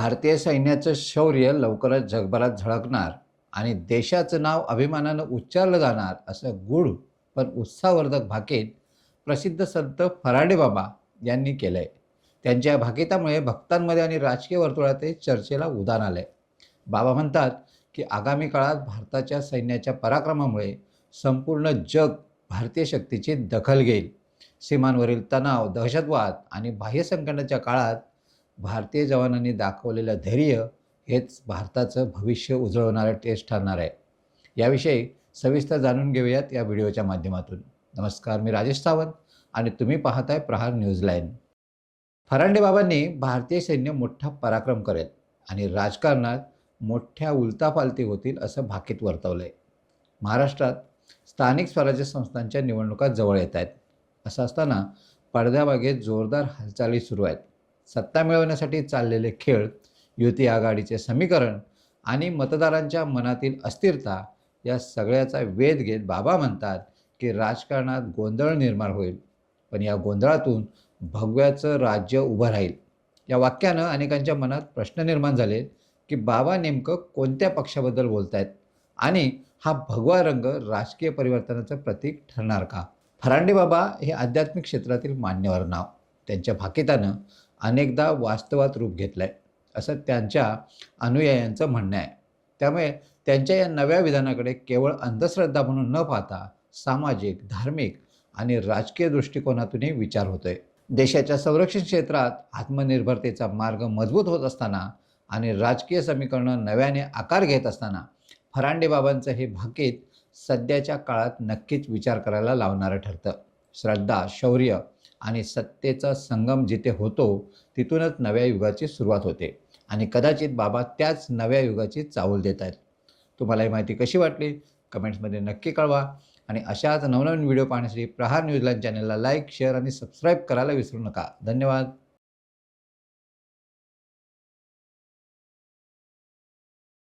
भारतीय सैन्याचं शौर्य लवकरच जगभरात झळकणार आणि देशाचं नाव अभिमानानं उच्चारलं जाणार असं गूढ पण उत्साहवर्धक भाकीत प्रसिद्ध संत फराडे बाबा यांनी केलं आहे. त्यांच्या भाकितामुळे भक्तांमध्ये आणि राजकीय वर्तुळातही चर्चेला उधाण आलं आहे. बाबा म्हणतात की आगामी काळात भारताच्या सैन्याच्या पराक्रमामुळे संपूर्ण जग भारतीय शक्तीची दखल घेईल. सीमांवरील तणाव, दहशतवाद आणि बाह्य संकटाच्या काळात भारतीय जवानांनी दाखवलेलं धैर्य हेच भारताचं भविष्य उजळवणारं टेस्ट ठरणार आहे. याविषयी सविस्तर जाणून घेऊयात या व्हिडिओच्या माध्यमातून. नमस्कार, मी राजेश सावंत आणि तुम्ही पाहताय प्रहार न्यूज लाईन. फरांडे बाबांनी भारतीय सैन्य मोठा पराक्रम करेल आणि राजकारणात मोठ्या उलथापालथी होतील असं भाकीत वर्तवलंय. महाराष्ट्रात स्थानिक स्वराज्य संस्थांच्या निवडणुका जवळ येत आहेत. असं असताना पडद्यामागे जोरदार हालचाली सुरू आहेत. सत्ता मिळवण्यासाठी चाललेले खेळ, युती आघाडीचे समीकरण आणि मतदारांच्या मनातील अस्थिरता या सगळ्याचा वेध घेत बाबा म्हणतात की राजकारणात गोंधळ निर्माण होईल, पण या गोंधळातून भगव्याचं राज्य उभं राहील. या वाक्यानं अनेकांच्या मनात प्रश्न निर्माण झाले की बाबा नेमकं कोणत्या पक्षाबद्दल बोलतायत आणि हा भगवा रंग राजकीय परिवर्तनाचं प्रतीक ठरणार का? फरांडे बाबा हे आध्यात्मिक क्षेत्रातील मान्यवर नाव. त्यांच्या भाकितानं अनेकदा वास्तवात रूप घेतलं आहे असं त्यांच्या अनुयायांचं म्हणणं आहे. त्यामुळे त्यांच्या या नव्या विधानाकडे केवळ अंधश्रद्धा म्हणून न पाहता सामाजिक, धार्मिक आणि राजकीय दृष्टिकोनातूनही विचार होतोय. देशाच्या संरक्षण क्षेत्रात आत्मनिर्भरतेचा मार्ग मजबूत होत असताना आणि राजकीय समीकरणं नव्याने आकार घेत असताना फरांडे बाबांचं हे भाकीत सध्याच्या काळात नक्कीच विचार करायला लावणारं ठरतं. श्रद्धा, शौर्य आणि सत्तेचा संगम जिथे होतो तिथूनच नव्या युगाची सुरुवात होते आणि कदाचित बाबा त्याच नव्या युगाची चाहूल देत आहेत. तुम्हाला ही माहिती कशी वाटली कमेंट्समध्ये नक्की कळवा आणि अशाच नवनवीन व्हिडिओ पाहण्यासाठी प्रहार न्यूज लाईन चॅनलला लाईक, शेअर आणि सबस्क्राईब करायला विसरू नका. धन्यवाद.